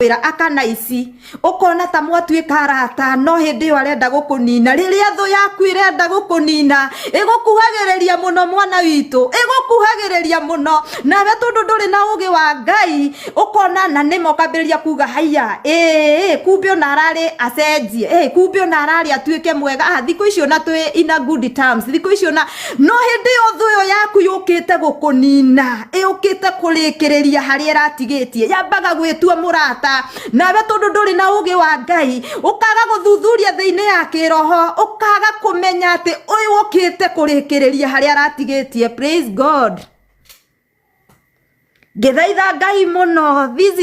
wira akana ici ukona ta mwatuika arata no hindi yo arenda gukunina riria thu yaku irenda gukunina igukuhagiriria muno mwana witu igukuhagiriria muno nawe tondu nduri na ugi wa Ngai ukona na nimo kambiriria kuga haya kumbe ona arari acenjie kumbe ona arari atuike mwega thiku icio na twi ina good terms thiku icio na no hindi yo thu yo yaku yukite gukunina yukite kurikiriria hari iratigitie yambaga gwitua murata nawe tondu nduri na ugi wa Ngai ukaga guthuthuria thiini ya kiroho ukaga kumenya ati uyu ukite kurikiriria hari aratigitie. Praise God. Gethaitha Ngai muno. This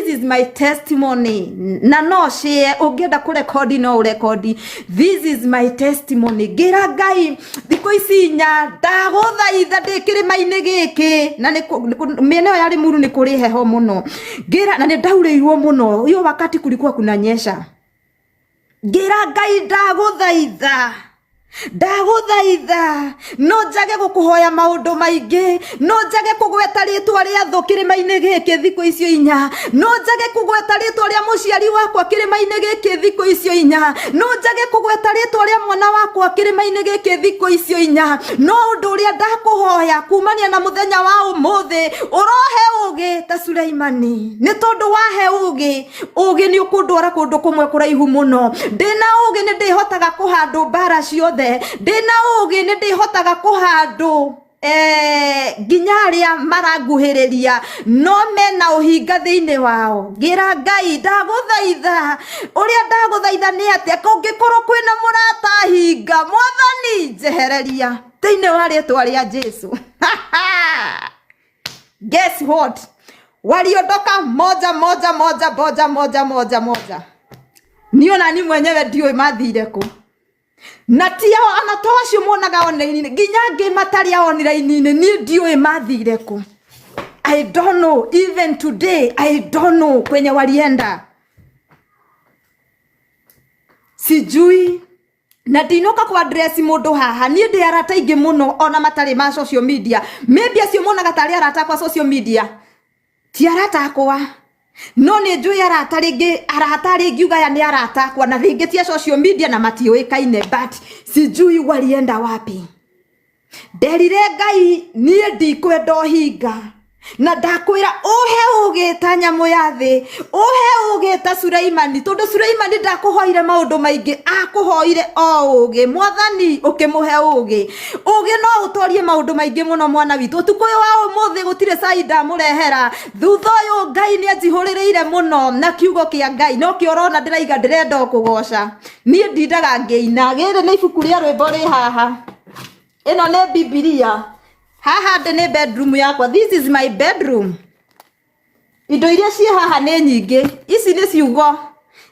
is my testimony. Na no share ungienda kurekodi no urekodi. This is my testimony. Gira Ngai thiku ici nya ndaguthaitha ndikirima-ini giki na mieneo ya Limuru ni kuri heho muno. Gira na ndaurirwo muno hiyo wakati kulikuwa kunanyesha. Gira Ngai ndaguthaitha no njage gukuhoya maundu maingi no njage kugweta ritwa ria thu kirima-ini giki thiku icio inya no njage kugweta ritwa ria muciari wakwa kirima-ini giki thiku icio inya no njage kugweta ritwa ria mwana wakwa kirima-ini giki thiku icio inya no undu uria ndakuhoya kumania na muthenya wa umuthi urohe ugi ta Sulaimani ni tondu wahe ugi ni ukundwara kundu kumwe kuraihu muno ndina ugi ni ndihotaga kuhandu bara ciothe ndina ugi ni ndihotaga kuhandu nginya aria maranguhiriria no mena uhinga thiini wao. Gira Ngai ndaguthaitha uria ndaguthaitha ni atia kungikorwo kwina murata hinga mwathani njehereria thiini wa ritwa ria Jesu. Guess what? Waliondoka moja niona ni mwenyewe ndio mathire ku na tia anatoa muonaga online nginya ngi matari online ni ndio mathire ku. I don't know even today, I don't know kwenye walienda sijui na dinoka kwa address mundu haha ni ndi arata ingi muno ona matari ma social media maybe acio muonaga tari arata kwa social media ti arata kwa no ni njui arata ringi uga ya ni arata kwa na ringi tia social media na matioikaine but sijui walienda wapi. Nderire Ngai nie ndikwenda hinga na ndakwira uhe ugi ta nyamu ya thi uhe ugi ta Sulaimani tondu Sulaimani ndakuhoire maundu maingi akuhoire o ugi mwathani ukimuhe ugi no utorie maundu maingi muno mwana witu utuku wa umuthi gutire saida murehera thutha uyu Ngai ni ajihurireire muno na kiugo kia Ngai no kiorona ndiraiga ndirenda kugoca nie ndindaga ngeina gire ni ibuku ria rwimbo ri haha ino ni Biblia haha ndi ni bedroom yakwa. This is my bedroom. Indo iria ci haha ni nyingi ici ni ciugo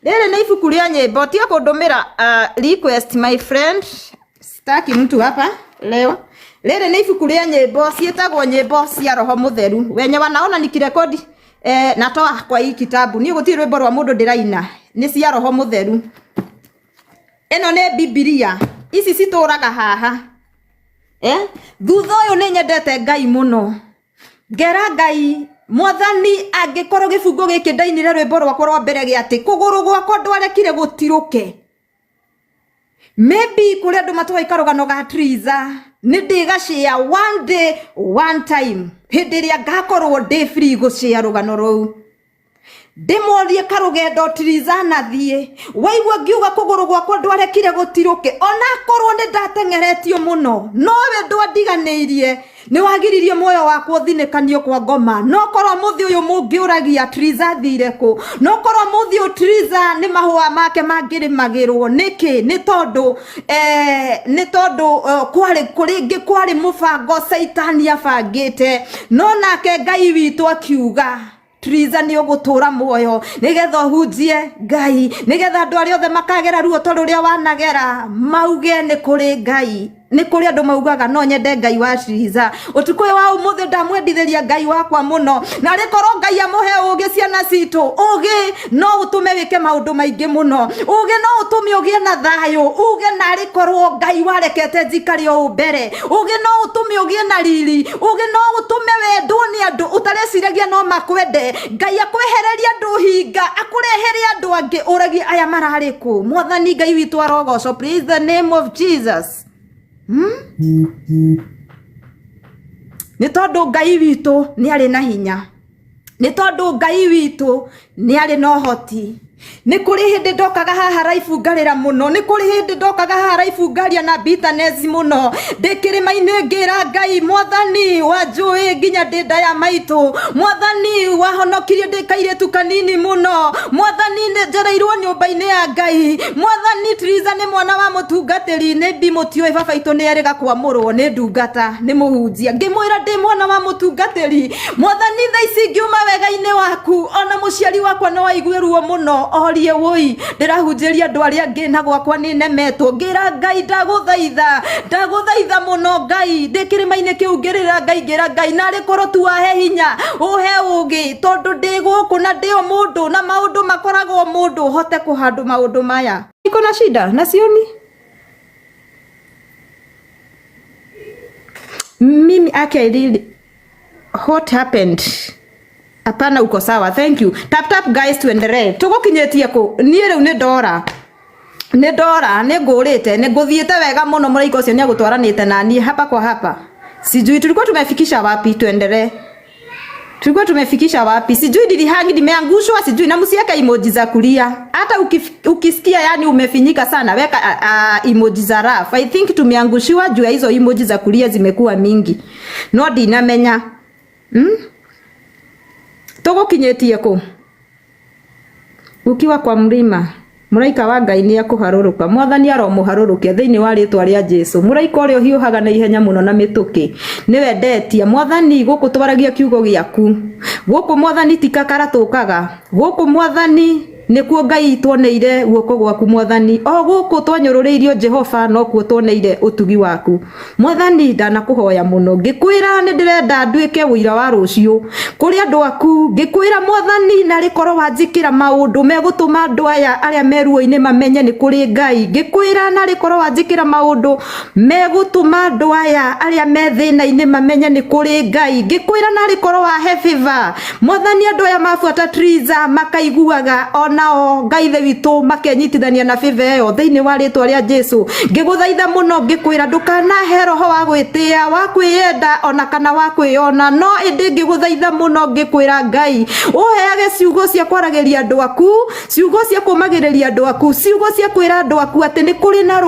riri ni ibuku ria nyimbo tia kundumira request my friend sitaki mtu hapa leo. Riri ni ibuku ria nyimbo cietagwo nyimbo cia roho mutheru wenye wanaona nikirekodi natoa kwa hii kitabu ni gutire rwimbo rwa mundu ndiraina ni cia roho mutheru. Ino ni Biblia ici cituraga haha thutha uyu ni nyendete Ngai muno. Ngera Ngai mwathani angikorwo gibungo giki ndainire rwimbo rwakwa rwa mbere gi ati kuguru gwakwa ndwarekire gutiruke maybe kuri andu matoa ikarugano ga Triza ni ndigashia one day one time hindi ria ngakorwo ndi free gucia rugano ruu ndimorie karugendo Triza na thie waigua ngiuga kuguru gwakwa ndwarekire gutiruke ona korwo ni ndatengeretio muno nowe ndwandiganirie ni wagiririe moyo wakwa thinikanio kwa ngoma no korwo muthi uyu mungiuragia Triza thire ku no korwo muthi uyu Triza ni mahua make mangirimagirwo niki ni tondu kwari mubango Saitani abangite no nake Ngai witu akiuga Triza ni ugutura muoyo nigetha hunjie Ngai nigetha andu aria othe makagera ruo toru ria wanagera mauge ni kuri Ngai ni kuri andu maugaga no nyende Ngai wa Triza utuko wa umuthe ndamwendithĩria Ngai wakwa muno na rikorwo Ngai amuhe ugi ciana citu ugi no utume wike maundu maingi muno ugi no utume ugie na thayo ugi na rikorwo Ngai warekete njikari o mbere ugi no utume ugie na riri ugi no utume wendwo ni andu utareciragia no makwende Ngai akwehereria andu hinga akurehere andu angi uragi aya marari ku Mwathani Ngai witu arogoco praise the name of Jesus. Ni tondu Ngai witu ni ari na hinya ni tondu Ngai witu ni ari na hoti ni kuri hindi ndokaga haha raifu ngarira muno ni kuri hindi ndokaga haha raifu ngaria na bitterness muno ndikirimaine ngira Ngai Mwathani wanjui nginya ndinda ya maitu Mwathani wahonokirie ndikairetu kanini muno Mwathani njereirwo nyumba-ini ya Ngai Mwathani Triza ni mwana wa mutungatiri ni bimutio baba itu ni erega kwamurwo ni ndungata ni muhunjia ngimwira ndi mwana wa mutungatiri Mwathani thaici ngiuma wega-ini waku ona muciari wakwa no waiguirwo muno orie woi ndirahunjiria andu aria angi na gwakwa ni nemetwo ngira Ngai ndaguthaitha muno Ngai ndikirimaine kiu ngirira Ngai ngira Ngai na rikorwo tu wahe hinya uhe ugi tondu ndi guku na ndio mundu na maundu makoragwo mundu hote kuhandu maundu maya iko na shida na sioni mimi really what happened. Apana uko sawa, thank you. Tap guys tuendelee. Tugukinyetie ku nie riu ni ndora ni ngurite ni nguthiete wega muno muraiko cio ni agutwaranite na nie hapa kwa hapa. Sijui tulikuwa tumefikisha wapi, tuendelee. Tulikuwa tumefikisha wapi? Sijui nilihangi nimeangushwa, sijui na msiweka emoji za kulia. Hata ukisikia yani umefinyika sana weka emoji za rafu. I think tumeangushiwa juu ya hizo emoji za kulia zimekuwa mingi. No dinamenya. Tugukinyetie ku ukiwa kwa mlima muraika wa Ngai ni akuharuruka Mwathani aromuharurukia thiini wa ritwa ria Jesu muraika uria hiuhaga na ihenya muno na mituki niwe ndetia Mwathani guku twaragia kiugo giaku guku Mwathani tikakara tukaga guku Mwathani nikuo Ngai tuoneire guoko gwaku Mwathani o guku twanyururiirio Jehova no kuo tuoneire utugi waku Mwathani ndanakuhoya muno ngikwira ni ndirenda nduike wira wa rucio kuri andu aku ngikwira Mwathani na rikorwo wanjikira maundu megutuma andu aya aria meruo-ini mamenye ni kuri Ngai ngikwira na rikorwo wanjikira maundu megutuma andu aya aria methina-ini mamenye ni kuri Ngai ngikwira na rikorwo wa hefiva Mwathani andu aya mafuata Triza makaiguaga nao Ngai the witu makenyitithania na favor yo thiini wa ritwa ria Jesu ngiguthaitha muno ngikwira ndukanahe roho wa gwitia wa kwiyenda ona kana wa kwiyona no indi ngiguthaitha muno ngikwira Ngai uheage ciugo cia kwarageria andu aku ciugo cia kumagiriria andu aku ciugo cia kwira andu aku ati ni kuri na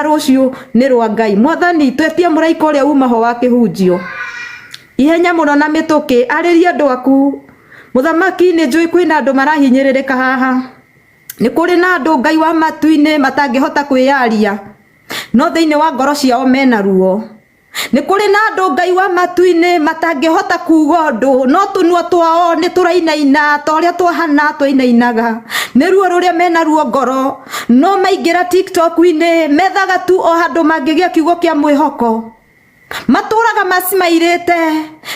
rucio ni rwa Ngai Mwathani twetie muraika uria uma ho wa kihunjio ihenya muno na mituki ariria andu aku Muthamaki ni njui kwina andu marahinyiririka haha ni kuri na andu Ngai wa matu-ini matangihota kwiyaria no thiini wa ngoro ciao mena ruo ni kuri na andu Ngai wa matu-ini matangihota kuuga undu no tunuo twao ni turainaina toria twahana twainainaga ni ruo ruria mena ruo ngoro no maingira TikTok-ini methaga tu o handu mangigia kiugo kia mwihoko maturaga masimairite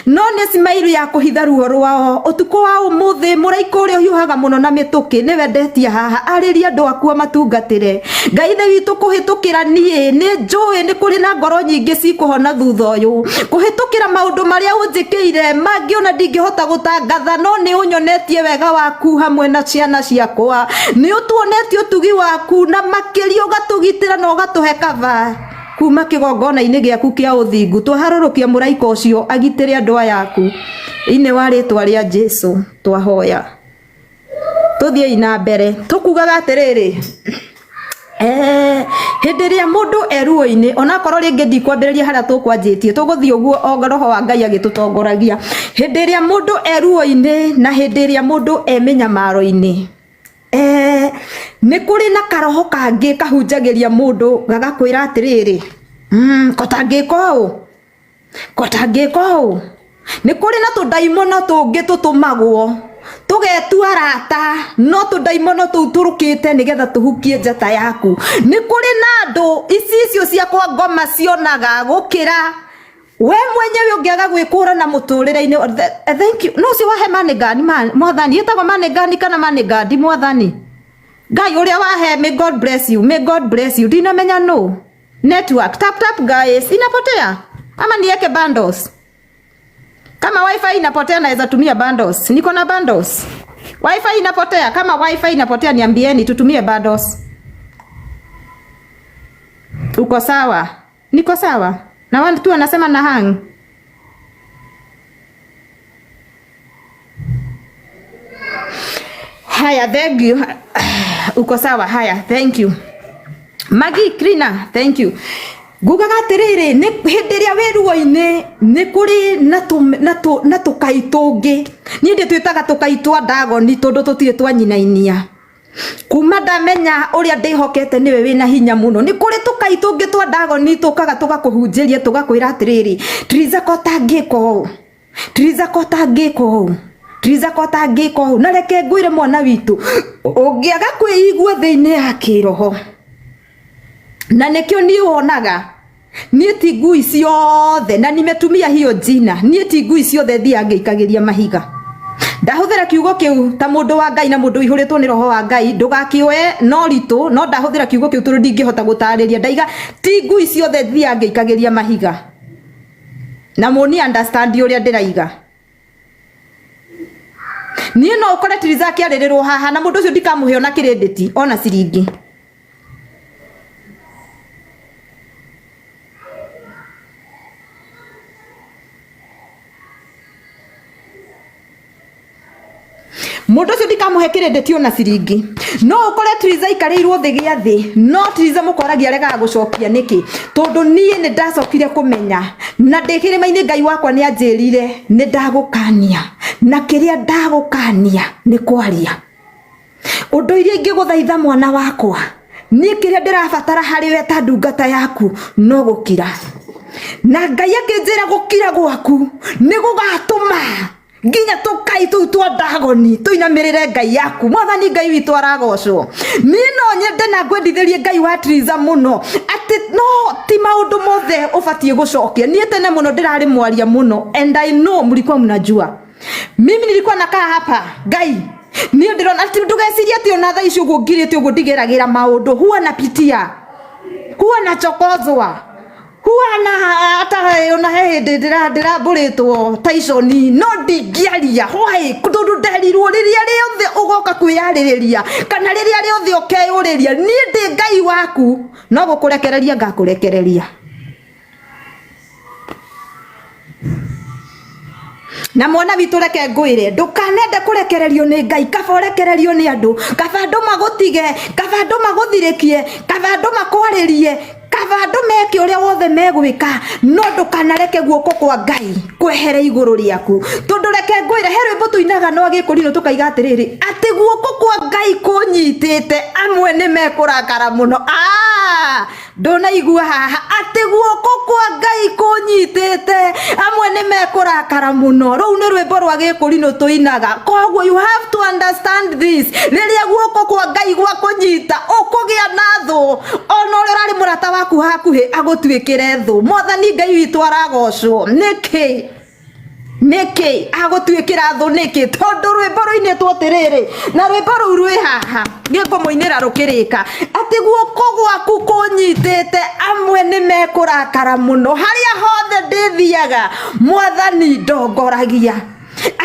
no ni simairu ya kuhitha ruo rwao utuko wa umuthi muraika uria hiuhaga muno na mituki ni wendetia haha ariria andu aku matungatire Ngai the witu kuhitukira nie ni njui ni kuri na ngoro nyingi cikuhona thutha uyu kuhitukira maundu maria unjikiire mangi ona ndingihota gutangatha no ni unyonetie wega waku hamwe na ciana ciakwa ni utuonetie utugi waku na makirio gatugitira no gatuhe kava kuma kigongona-ini giaku kia uthingu twaharurukia muraika ucio agitire andu aya aku ine wa ritwa ria Jesu twahoya tuthie na mbere tukugaga atiriri hindi ria mundu eruo-ini ona korwo ringi ndikwambiriria haria tukwanjitie tuguthie uguo o roho wa Ngai agitutongoragia hindi ria mundu eruo-ini na hindi ria mundu eminyamaro-ini ni kuri na karoho kangi kahunjagiria mundu gagakwira atiriri kotangiko ni kuri na tudaimono tungi tutumagwo tugetu arata no tudaimono tuturukite nigetha tuhukie njata yaku ni kuri na ndu icio cia kwa ngoma cionaga gukira we mwenyewe ungiaga gwikura na muturire-ini. Thank you. No si wahe manegani mwathani yetagwo manegani kana manegadi mwathani Ngai uria wahe. May God bless you, may God bless you. Dinamenya no network tap guys inapotea ama niweke bundles. Kama wifi inapotea naweza tumia bundles. Niko na bundles. Wifi inapotea, kama wifi inapotea niambieni tutumie bundles. Uko sawa? Niko sawa. Na watu tu wanasema na hang. Haya, thank you. Uko sawa? Haya, thank you. Magi Krina, thank you. Gugaga tiriri ni hindiria wiruo-ini ni kuri na tukaitungi ni ndi twitaga tukaitwa Dagoni tondu tutire twanyinainia kuma ndamenya uria ndihokete niwe wina hinya muno ni kuri tukaitungi twa Dagoni tukaga tugakuhunjiria tugakwira atiriri Triza kota ngiko na reke ngwire mwana witu ungiaga kwigua thiini ya kiroho na nekio ni wonaga nie ti ngui ciothe na nimetumia hiyo jina nie ti ngui ciothe thiange ikagiria mahiga ndahuthira kiugo kiu ta mundu wa Ngai na mundu ihuritwo ni roho wa Ngai ndugakioe no ritu no ndahuthira kiugo kiu tondu ndingihota gutariria ndaiga ti ngui ciothe thiange ikagiria mahiga na muni understand uria ndiraiga nie no ukore Triza akiarirwo haha na mundu ucio ndikamuhe ona credit ona ciringi. Mundu ucio ndikamuhe credit ona ciringi no ukore Triza ikarirwo thigia thi no Triza mukoragia rega gucokia niki tondu nie ni ndacokire kumenya na ndikirima-ini Ngai wakwa ni anjirire ni ndagukania na kiria ndagukania ni kwaria undu iria ingiguthaitha mwana wakwa nie kiria ndirabatara hari we ta ndungata yaku no gukira na Ngai akinjira gukira gwaku ni gugatuma nginya tukai twa Dagoni tuinamirire Ngai yaku mwathani Ngai witu aragocwo no nyende na ngwendithirie Ngai wa Triza muno ati no ti maundu mothe ubatie gucokia nie tene muno ndirari mwaria muno and I know mlikuwa mnajua mimi nilikuwa nakaa hapa Ngai nie ndirona ati ndugeciria ati ona tha icio ngungirite ugu ndigeragira maundu huwa napitia huwa nachokozwa huwa na hata ona ndira buritwo Tyson no ndingiaria hoi tondu nderirwo riria riothe ugoka kwiyaririria kana riria riothe ukeyuriria nie ndi Ngai waku no gukurekereria ngakurekereria na mwana witu reke ngwire ndukanende kurekererio ni Ngai kaba urekererio ni andu kaba andu magutige kaba andu maguthirikie kaba andu makwaririe kaba andu meke uria wothe megwika no ndukanareke guoko kwa Ngai kwehere iguru riaku tondu reke ngwire he rwimbo tuinaga no agikurino tukaiga atiriri ati guoko kwa Ngai kunyitite amwe ni mekurakara muno ndona igua haha ati guoko kwa Ngai kunyitite amwe ni mekurakara muno riu ni rwimbo rwa gikurino tuinaga koguo you have to understand this riria guoko kwa Ngai gwa kunyita ukugia na thu ona uria rari murata waku hakuhi agutwikire thu mwathani Ngai witu aragocwo niki agutwikira thu niki tondu rwimbo ruinitwo tiriri na rwimbo ruu rwi haha ngikumuinira rukirika ati guoko gwaku kunyitite amwe ni mekurakara muno haria hothe ndithiaga mwathani ndongoragia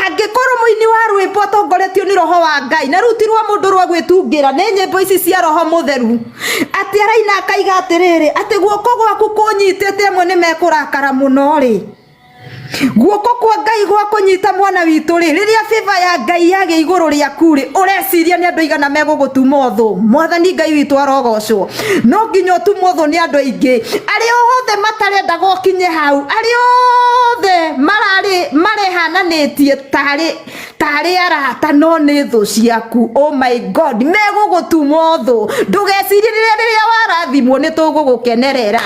angikorwo muini wa rwimbo tongoretio ni roho wa Ngai na rutirwo mundu rwa gwitungira ni nyimbo ici cia roho mutheru ati araina akaiga atiriri ati guoko gwaku kunyitite amwe ni mekurakara muno ri guoko kwa Ngai gwa kunyita mwana witu ri riria favor ya Ngai yage iguru riaku ri ureciria ni andu igana megugutuma thu mwathani Ngai witu arogocwo no nginya utumwo thu ni andu aingi ari othe matarenda gokinye hau ari othe marehananitie tari arata no ni thu ciaku oh my God megugutuma thu ndugecirie riria warathimwo ni tugugukenerera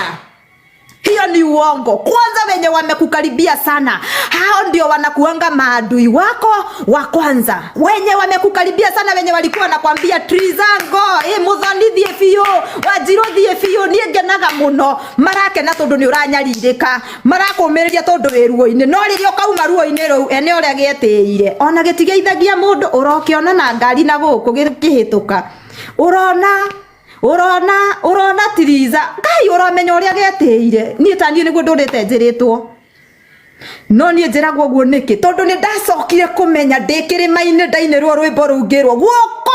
Hiyo ni uongo. Kwanza wenye wamekukaribia sana, hao ndio wanakuanga maadui wako wa kwanza. Wenye wamekukaribia sana, wenye walikuwa nakwambia Trizango, muthonithie fiyo, wajirothie fiyo, nie ngenaga muno. Marake na tondu ni uranyaririka, marakumereria tondu wiruo-ini, no riria ukauma ruo-ini rou ene uria getiire. Ona gitigeithagia mundu urokiona na ngari na guku gikihituka. Urona Triza, Ngai uramenya uria getiire. Nie tani niguo ndurite njiritwo. No nie njiragwo guo niki tondu ni ndacokire kumenya ndikirima-ini ndainirwo rwimbo rungirwo guoko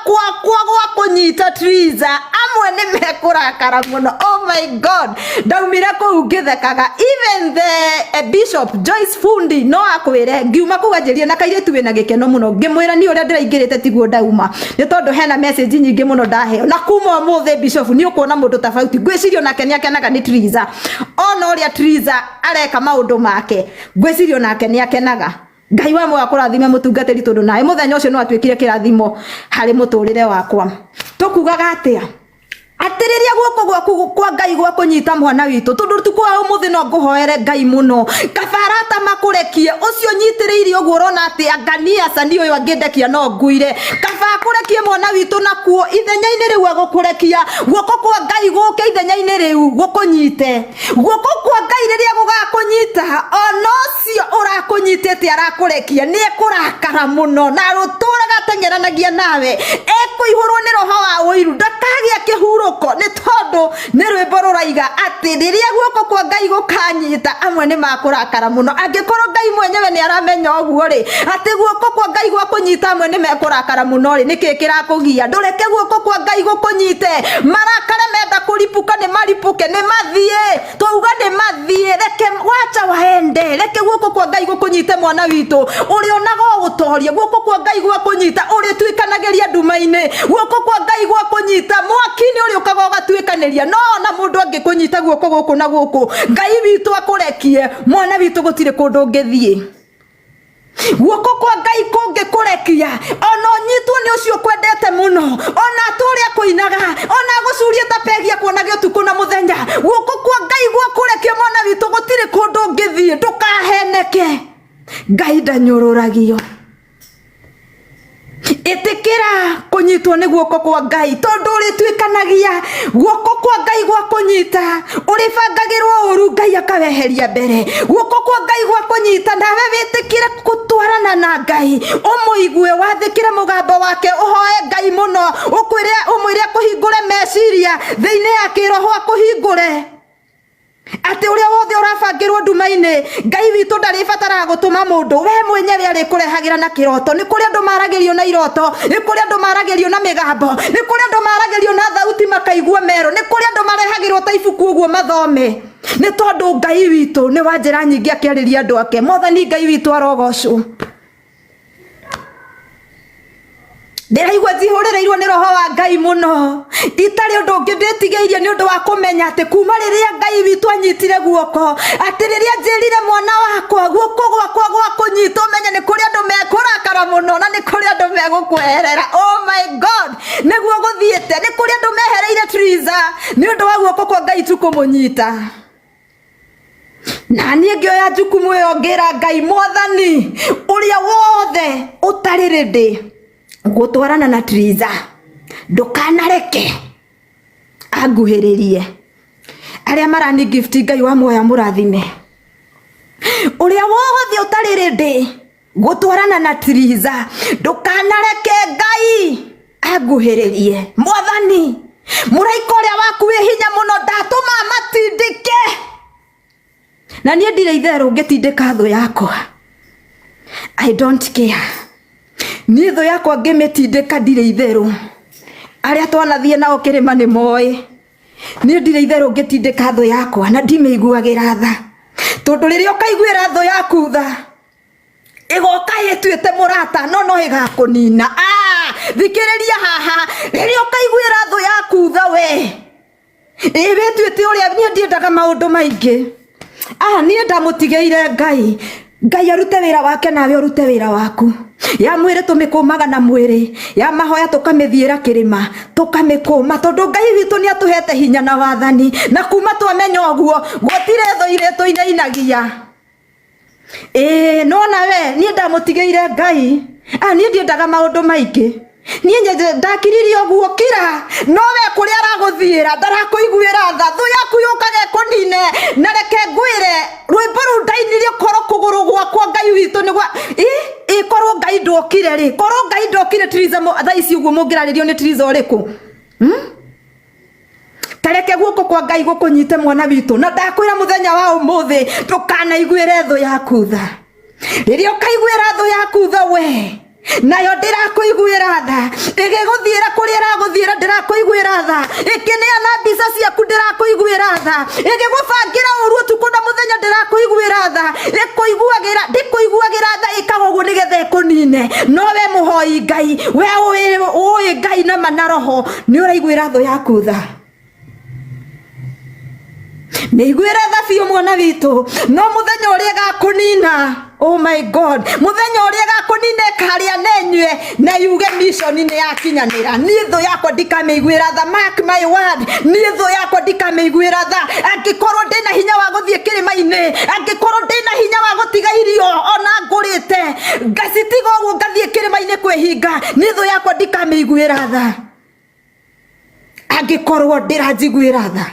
gwa kunyita Triza amwe ni mekurakara muno. Oh my God, ndaumire kuu ngithekaga. Even the Bishop Joyce Fundi no akwire ngiuma kuganjirie na kairitu wina gikeno muno, ngimwira ni uria ndiraingirite tiguo ndauma, ni tondu hena message nyingi muno ndaheo na kuma muthe Bishop ni ukuona mundu tofauti. Ngwicirio nake ni akenaga ni Triza, ona uria Triza areka maundu make, ngwicirio nake ni akenaga. Ngai wa mwa kurathime mutungatiri tondu nae muthenya ucio no atwikire kirathimo hari muturire wakwa. Tukugaga atia atiriria guoko gwaku kwa Ngai gwa kunyita mwana witu tondu tukwa umuthi no nguhoere Ngai muno kafarata makurekie ucio nyitiriire uguo urona ati angania sani uyu angendekia no nguire kaba kurekie mwana witu nakuo ithenya-ini riu agukurekia guoko kwa Ngai guke ithenya-ini riu gukunyite guoko kwa Ngai riria gugakunyita ono cio urakunyitite arakurekia ni kurakara muno na ruturaga tengeranagia nawe ekuihurwo ni roho wa uiru ndakagia kihuro ni tondu ni rwimbo ruraiga ati riria guoko kwa Ngai gukanyita amwe ni makurakara muno. Angikorwo Ngai mwenyewe ni aramenya uguo ri ati guoko kwa Ngai gwa kunyita amwe ni mekurakara muno ri niki kirakugia ndureke guoko kwa Ngai gukunyite marakare menda kuripuka ni maripuke ni mathie tuuga ni mathie reke wacha waende reke guoko kwa Ngai gukunyite mwana witu uri onaga gutoria guoko kwa Ngai gwa kunyita uri twikanageria nduma-ini guoko kwa Ngai gwa kunyita mwaki-ini uri ukagoga twikaniria no na mundu angikunyita guoko guku na guku Ngai witu akurekie mwana witu gutire kundu ngithie guoko kwa Ngai kungikurekia ona nyitwo ni ucio kwendete muno ona turia kuinaga ona gucuria tapegia kuonaga utuku na muthenya guoko kwa Ngai gwa kurekia mwana witu gutire kundu ngithie ndukaheneke Ngai ndanyururagio itikira kunyitwo ni guoko kwa Ngai tondu uri twikanagia guoko kwa Ngai gwa kunyita uri bangagirwo uru Ngai akaweheria mbere guoko kwa Ngai gwa kunyita nawe witikire gutwarana na Ngai umuigue wathikire mugambo wake uhoe Ngai muno ukwire umwire kuhingure meciria thiini ya kiroho akuhingure ati uria wothe urabangirwo nduma-ini Ngai witu ndari batara gutuma mundu we mwenyewe ari kurehagira na kiroto ni kuri andu maragerio na iroto ni kuri andu maragerio na migambo ni kuri andu maragerio na thauti makaigua mero ni kuri andu marehagirwo ta ibuku uguo mathome ni tondu Ngai witu ni wa njira nyingi akiariria andu ake Mwathani Ngai witu arogocwo ndiraigua njihurireirwo ni roho wa Ngai muno itari undu ungi nditigeirie ni undu wa kumenya ati kuma riria Ngai witu anyitire guoko ati riria njirire mwana wakwa guoko gwakwa gwa kunyita umenye ni kuri andu mekurakara muno na ni kuri andu megukweherera. Oh my God, niguo guthiite ni kuri andu mehereire Triza ni undu wa guoko kwa Ngai tu kumunyita na nie ngioya jukumu iyo ngira Ngai Mwathani uria wothe utari ready gutwarana na Triza ndukanareke anguhiririe aria marani gift Ngai wa moya murathime uria wothe utari ready gutwarana na Triza ndukanareke Ngai anguhiririe. Mwathani muraika uria waku wi hinya muno ndatuma matindike na nie ndire itheru ngitindika thu yakwa I don't care ni tho yakwa ngimitindika ndire itheru aria twanathie nao kirima ni moi ni ndire itheru ngitindika tho yakwa na ndimeiguagira tha tondu riria ukaiguira tho yaku tha igoka yetwite murata no igakunina thikiriria haha riria ukaiguira tho yaku tha we ibetwite uria nie ndiendaga maundu maingi nie ndamutigeire Ngai arute wira wake nawe urute wira waku ya mwire tumikumaga na mwire ya mahoya tukamithiira kirima tukamikuma tondu Ngai witu ni atuhete hinya na wathani na kuma twamenya oguo gutire tho iretu inainagia no nawe ni ndamutigeire Ngai ni ndiendaga maundu maingi ni nyenje ndakiririe oguo kira no we kuri araguthiira ndarakuiguira tha thu yaku yukage kunine na reke ngwire rwimbo ru ndainirie koro kuguru gwakwa Ngai witu ni gwa korwo Ngai ndokire ri korwo Ngai ndokire Triza tha ici uguo mungiraririo ni Triza uriku tareke guoko kwa Ngai gukunyite mwana witu na ndakwira muthenya wa umuthi ndukanaiguire thu yaku tha ririo kaiguira thu yaku tha we nayo ndirakuiguira tha igiguthiira kuri iraguthiira ndirakuiguira tha ikineana mbica ciaku ndirakuiguira tha igigubangira uru utuku na muthenya ndirakuiguira tha ndikuiguagira tha ikaga uguo nigetha ikunine no we muhoi Ngai we ui Ngai na manaroho ni uraiguira thu yaku tha niguira tha biu mwana witu no muthenya uria gakunina oh my God muthenya uria gakunina karia nenywe na yuge mission ni yakinyanira ni thu yakwa ndikameiguira tha mark my word ni thu yakwa ndikameiguira tha angikorwo ndina hinya wa guthie kirima-ini angikorwo ndina hinya wa gutiga irio ona ngurite ngacitiga uguo ngathie kirima-ini kwihinga ni thu yakwa ndikameiguira tha angikorwo ndiranjiguira tha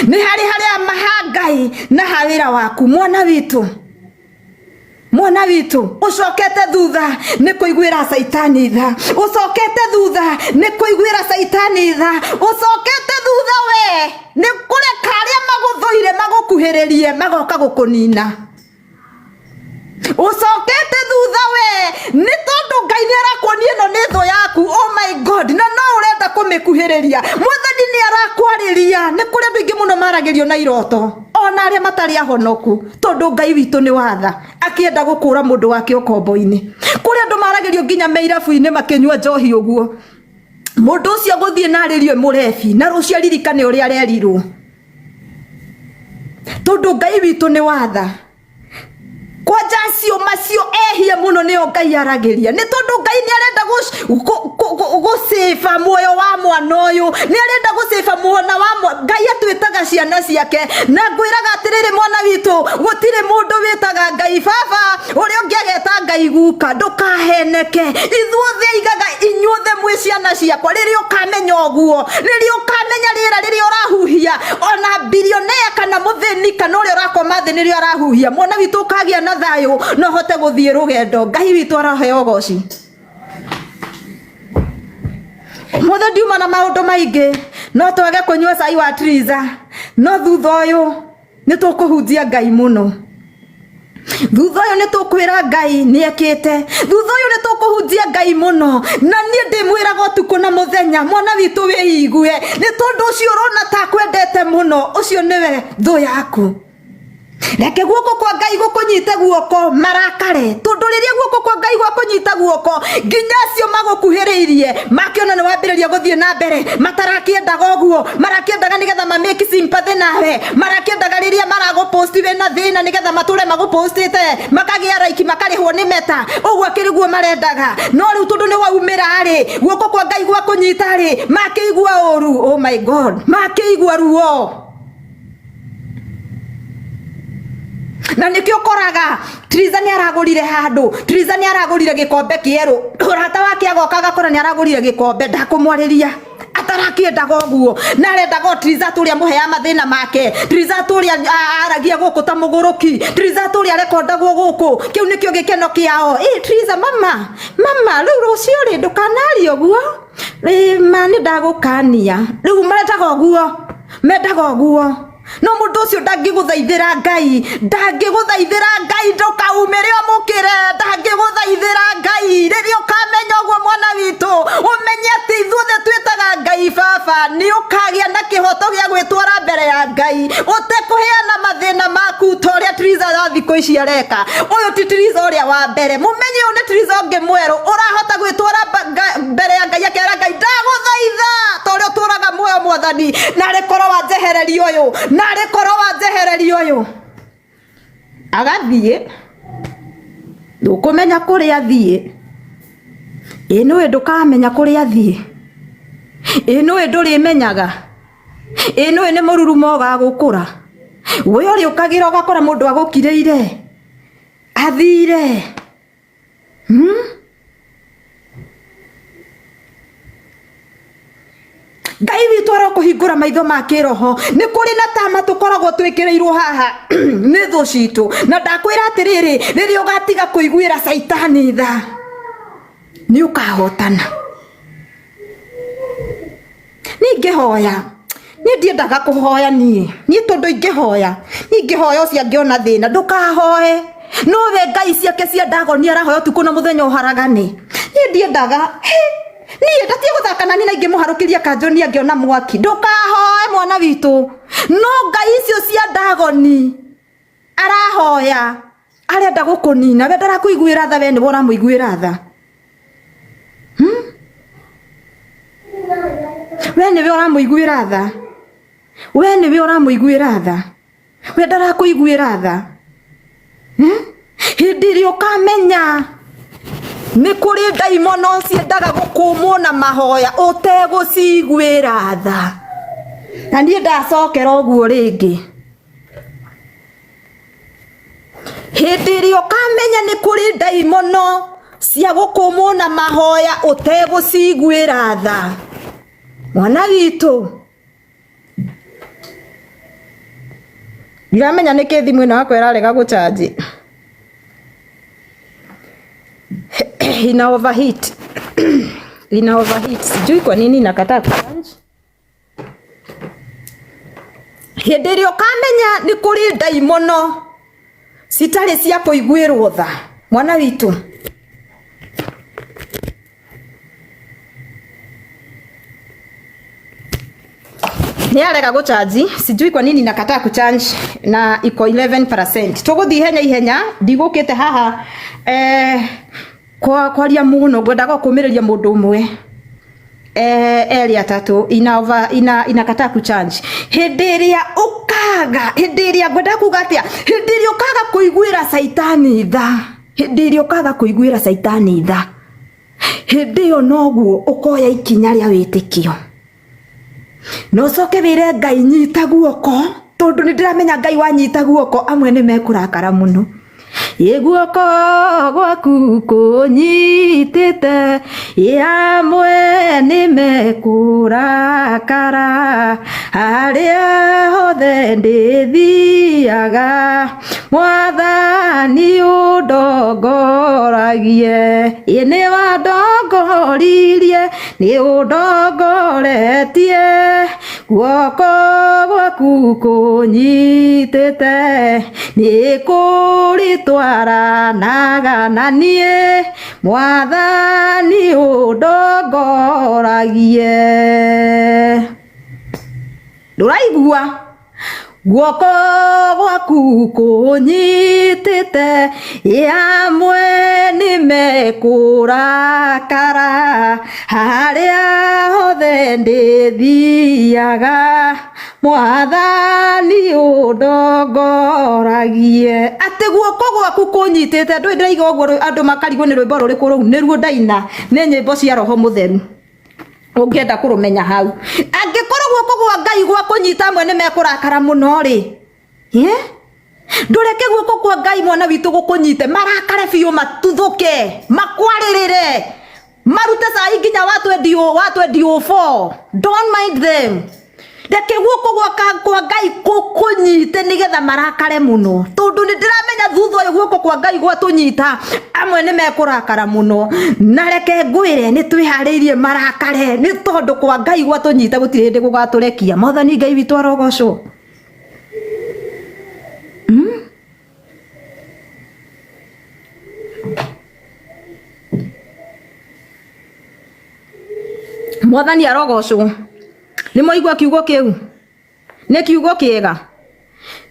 ni hari mahangai na hawira waku mwana witu ucokete thutha ni kuiguira saitani tha ucokete thutha ni kuiguira saitani tha ucokete thutha we ni kureka aria maguthoire magukuhiririe magoka gukunina ucokete thutha we ni tondu Ngai ni arakuonia no ni thu yaku oh my God na no urenda kumikuhiriria muthani ni arakwariria ni kuri bingi muno maragirio na iroto ona aria matari ahonoku tondu Ngai witu ni watha akienda gukura mundu wake ukombo-ini kuri andu maragirio nginya meirabu-ini makinyua njohi uguo mundu ucio guthie na aririo murebi na rucia ririkane uria arerirwo tondu Ngai witu ni watha kwa jasio masio ehie muno ni Ngai aragiria ni tondu Ngai ni arenda gusifa moyo wa mwana uyu ni arenda gusifa mwana wa Ngai atwitaga ciana ciake na ngwiraga atiriri mwana witu gutire mundu witaga Ngai baba uria ungiageta Ngai guka ndukaheneke ithuothe igaga inyuothe mwi ciana ciakwa ririo kamenya oguo ririo kamenya rira ririo rahuhia ona bilionea kana muthini kana uria urakoma thi nirio arahuhia mwana witu kagia na thayo no hote guthie rugendo Ngai witu araheo goci mothe ndiuma na maundu maingi no twage kunyua cai wa Triza no thutha uyu ni tukuhunjia Ngai muno thutha uyu ni tukwira Ngai ni ekite thutha uyu ni tukuhunjia Ngai muno na nie ndimwiraga utuku na muthenya mwana witu wiigue ni tondu ucio urona ta kwendete muno ucio niwe thu yaku reke guoko kwa Ngai gukunyite guoko marakare tondu riria guoko kwa Ngai gukunyita guoko nginya cio magukuhiriirie makiona ni wambiriria guthie na mbere matarakiendaga oguo marakiendaga nigetha ma make sympathy nawe marakiendaga riria maragupost we na thina nigetha mature magupostite makagia like makarihwo ni meta oguo akiriguo marendaga no riu tondu ni waumira ari guoko kwa Ngai gukunyita ari makiigua uru oh my God makiigua ruo na nikio koraga Triza ni aragurire handu Triza ni aragurire gikombe kieru urata wake agokaga kora ni aragurire gikombe ndakumwariria atarakiendaga oguo na arendaga Triza turia muhea mathina make Triza turia aragia guku ta muguruki Triza turia rekondagwo guku kiu nikio gikeno kiao Triza mama riu rucio ri ndukanari oguo mani ndagukania riu maretaga oguo mendaga oguo no mundu ucio ndangiguthaithira Ngai ndukaumire omukire ndangiguthaithira Ngai riria ukamenya oguo mwana witu umenye ati ithuothe twitaga Ngai baba ni ukagia na kihoto gia gwitwara mbere ya Ngai utekuheana mathina maku toria Triza ya thiko ici areka uyu ti Triza uria wa mbere mumenye uyu ni Triza ungi mweru urahota gwitwara mbere ya Ngai akera Ngai ndaguthaitha toria turaga muoyo mwathani na rekoro wa jehereri uyu agathie ndukumenya kuria thie ino ndukamenya kuria thie ino nduri menyaga ino ni mururumo ga gukura we uri ukagira ugakora mundu agukireire athire Ngai witu arokuhingura maitho ma kiroho ni kuri na tama tukoragwo twikireirwo haha ni thu citu na ndakwira atiriri riri ugatiga kuiguira saitani tha ni ukahotana ni ngihoya ni ndiendaga kuhoya ni tondu ingihoya ucio angiona thina ndukahoe no we Ngai ciake cia ndagoni arahoya tuku na muthenya uharagani ni ndiendaga ni ndatie guthakana ni na ingi muharukiria kanjoni angiona mwaki ndukahoe mwana witu no Ngai icio cia ndagoni arahoya arenda gukunina we ndarakuiguira tha we ni wora muiguira tha we ni we ora muiguira tha we ni we ora muiguira tha we ndarakuiguira tha hindi ri ukamenya ni kuri daimono ciendaga gukumwo na mahoya uteguciguira tha na nie ndacokera uguo ringi hindi ri ukamenya ni kuri daimono cia gukumwo na mahoya uteguciguira tha mwana witu ndiramenya niki thimu ino yakwa irarega gucharge ina overheat sijui kwa nini nakataa kucharge hindi ri ukamenya ni kuri daimono citari cia kuiguirwo tha mwana witu ni arega gucharge sijui kwa nini nakataa kucharge na iko 11%. Tuguthi ihenya ndigukite haha kwaria muno ngwendaga kumiriria mundu umwe eri atatu inakataa kucharge hindi iria ukaga hindi iria ngwenda kuga atia hindi iria ukaga kuiguira saitani tha hindi iria ukaga kuiguira saitani tha hindi iyo noguo ukoya ikinya ria witikio no coke wire Ngai nyita guoko tondu ni ndiramenya Ngai wanyita guoko amwe ni mekurakara muno ye guoko gwaku kunyitite amwe ni mekurakara haria hothe ndithiaga mwathani undongoragie ni wandongoririe ni undongoretie guoko gwaku kunyitite ni kuritwaranaga na nie mwathani undongoragie nduraigua guoko gwaku kunyitite amwe ni mekurakara haria hothe ndithiaga mwathani undongoragie ati guoko gwaku kunyitite ndu ndiraiga uguo andu makarigwo ni rwimbo ruriku ruu niruo ndaina ni nyimbo cia roho mutheru ungienda kurumenya hau angikorwo guoko gwa Ngai gwa kunyita amwe ni mekurakara muno ri ndureke guoko kwa Ngai mwana witu gukunyite marakare biu matuthuke makwaririre marute sai nginya watu edio 4 don't mind them ndeke guoko kwa Ngai gukunyite nigetha marakare muno tondu ni ndiramenya thutha uyu guoko kwa Ngai gwa tunyita amwe ni mekurakara muno na reke ngwire ni twihariirie marakare ni tondu kwa Ngai gwa tunyita gutire ndi gugaturekia mwathani Ngai witu arogocwo mwathani arogocwo ni moigwa kiugo kiu ni kiugo kiega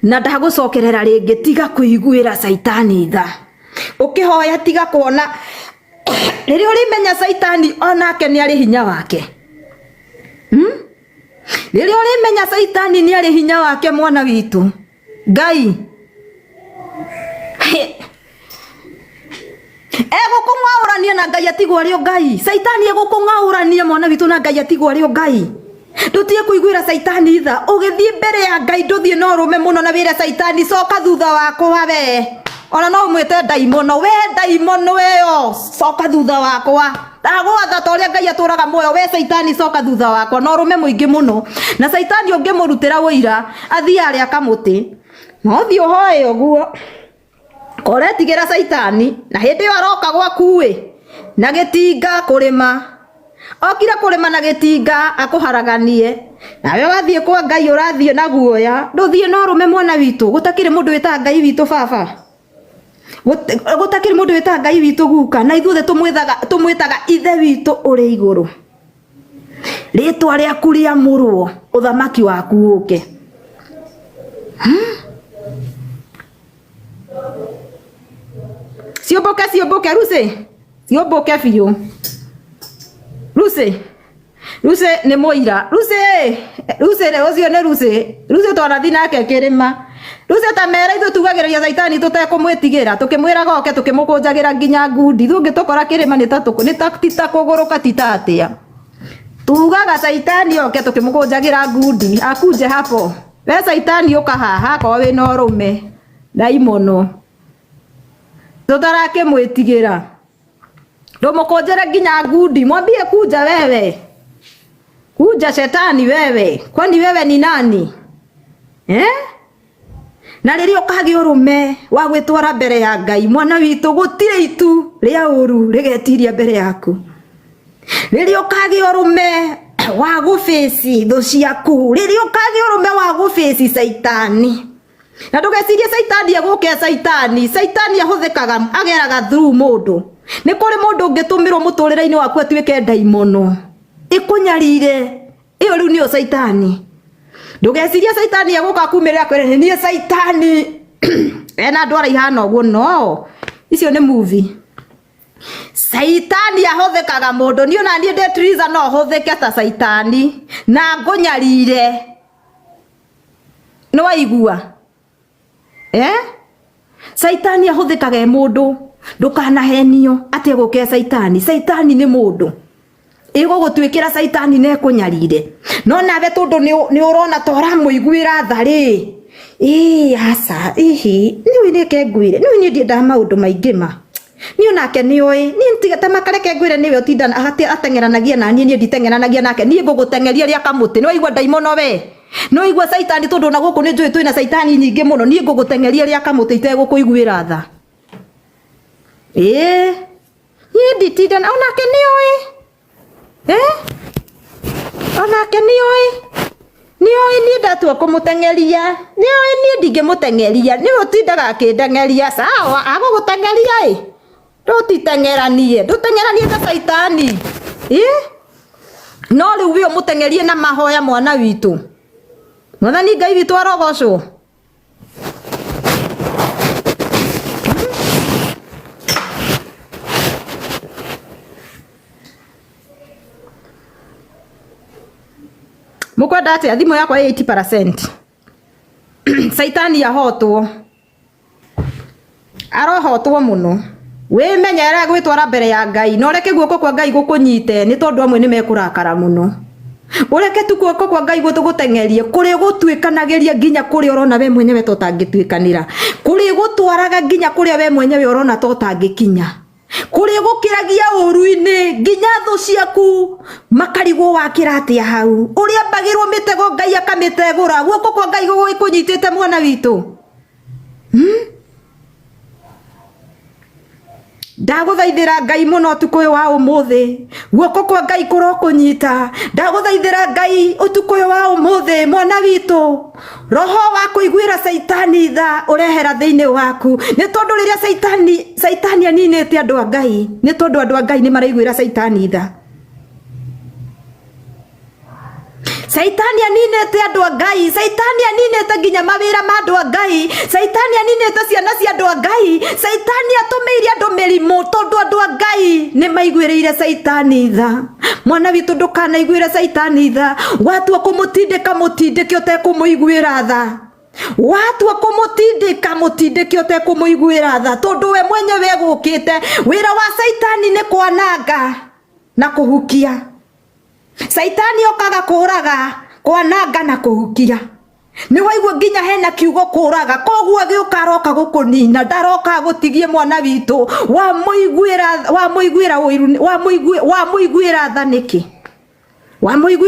na ndagucokerera ringi tiga kuiguira saitani tha ukihoya tiga kuona riri urimenya saitani onake ni ari hinya wake riri urimenya saitani ni ari hinya wake mwana witu Ngai ego kung'aurania na Ngai atigwo ari Ngai. Saitani ego kung'aurania mwana witu na Ngai atigwo ari Ngai. Ndutie kuiguira Saitani tha ugithie mbere ya Ngai nduthie no rume muno na wire Saitani coka thutha wakwa we. Ona no mwite daimono we daimono weyo coka thutha wakwa. Ndagwatha ta uria Ngai aturaga moyo we Saitani coka thutha wakwa no rume muingi muno. Na Saitani ungimurutira wira athie ari akamuti. No thio hoe oguo. Kore tigira Saitani na hindi yo aroka gwaku we na gitinga kurima. Okira kurima na gitinga akuharaganie. Nawe wathie kwa Ngai urathie na guoya. Nduthie no rume mwana witu gutakire mundu wita Ngai witu baba. Gutakire mundu wita Ngai witu guka na ithuothe tumwitaga ithe witu uri iguru. Ritwa riaku riamurwo uthamaki waku uke. Sioboke Ruse. Sioboke fiyo. Ruse ni moira. Ruse ne ozio ne Ruse. Ruse twarathi nake kirima. Ruse ta mera ithu tugagereria Saitani tutekumwitigira tukimwira goke tukimukunjagira nginya ngundi thungi tukora kirima ni ta kuguruka titatia. Tugaga Saitani oke tukimukunjagira ngundi akuje hapo. We Saitani ukahaha ko we no rume. Daimono. Tutarake mwitigira. Ndomukonjera nginya ngundi mwambie kuja wewe. Kuja Shetani wewe. Kwani wewe ni nani? Na ririo kagi urume wa gwitwara mbere ya Ngai mwana witu gutire itu ria uru rigetiria mbere yaku. Ririo kagi urume wa gufeci tho ciaku. Ririo kagi urume wa gufeci Saitani. Na ndugecirie Saitani aguke Saitani ahuthikaga ageraga through mundu. Ni kuri mundu ngitumirwo muturire-ini waku atuike daimono. Ikunyarire. Iyo riu niyo Saitani. Ndugecirie Saitani aguka kumirira kwere ni Saitani. Ena ndwara ihana uguo no. Icio ni movie. Saitani ahuthikaga mundu ni ona nie de Triza no huthike ta Saitani na ngunyarire. No waigua. Saitani ahuthikaga mundu ndukanahenio ati guke Saitani. Saitani ni mundu ego gutwikira Saitani ne kunyarire no nawe tundu ni urona tora muiguira thari asa ni winike ngwire ni ni ndienda maundu maingima ni onake ni oi ni ntigata makareke ngwire niwe utinda atengeranagia na ni nditengeranagia nake ni ngugutengeria ria kamuti no igwa daimono we no igwa Saitani tundu na guku ni njui twina Saitani nyingi muno ni ngugutengeria ria kamuti itegukuiguira tha ni nditinda onake ni oi onake ni oi ni ndatua kumutengeria ni oi ni ndingimutengeria ni utindaga akindengeria sawa agugutengeria ndutitengeranie ta Saitani no riu wi mutengerie na mahoya mwana witu mwathani Ngai witu arogocwo mukwenda ati thimu yakwa 80%. Saitani ahotwo arohotwo muno we menyera gwitwara mbere ya Ngai no reke guoko kwa Ngai gukunyite ni tondu amwe ni mekurakara muno ureke tu guoko kwa Ngai gutugutengerie kuri gutwikanageria nginya kuri urona we mwenyewe totangitwikanira kuri gutwaraga nginya kuri we mwenyewe urona totangikinya kuri gukiragia uruini nginya thu ciaku makarigwo wakira atia hau uria mbagirwo mitego Ngai akamitegura guoko kwa Ngai gukunyitite mwana witu ndaguthaithira Ngai muno tuko wa umuthi guoko kwa Ngai kurokunyita ndaguthaithira Ngai utuko wa umuthi mwana witu roho wa kuiguira Saitani tha urehera thiini waku ni tondu riria Saitani aninite andu a Ngai ni tondu andu a Ngai ni maraiguira Saitani tha Saitani aninete andu a Ngai Saitani aninete nginya mawira ma andu a Ngai Saitani aninete ciana cia andu a Ngai Saitani atumiire andu mirimu tondu andu a Ngai ni maiguireire Saitani tha mwana witu ndukanaiguire Saitani tha watua kumutindika mutindike utekumuiguira tha watu akumutindika mutindike utekumuiguira tha tondu we mwenyewe gukite wira wa saitani ni kwananga na kuhukia. Saitani okaga kuraga, kwananga na kuhukia. Ni waigua nginya hena kiugo kuraga, koguo gioka roka gukunina, ndaroka gutigie mwana witu wa muiguira tha niki wa muiguira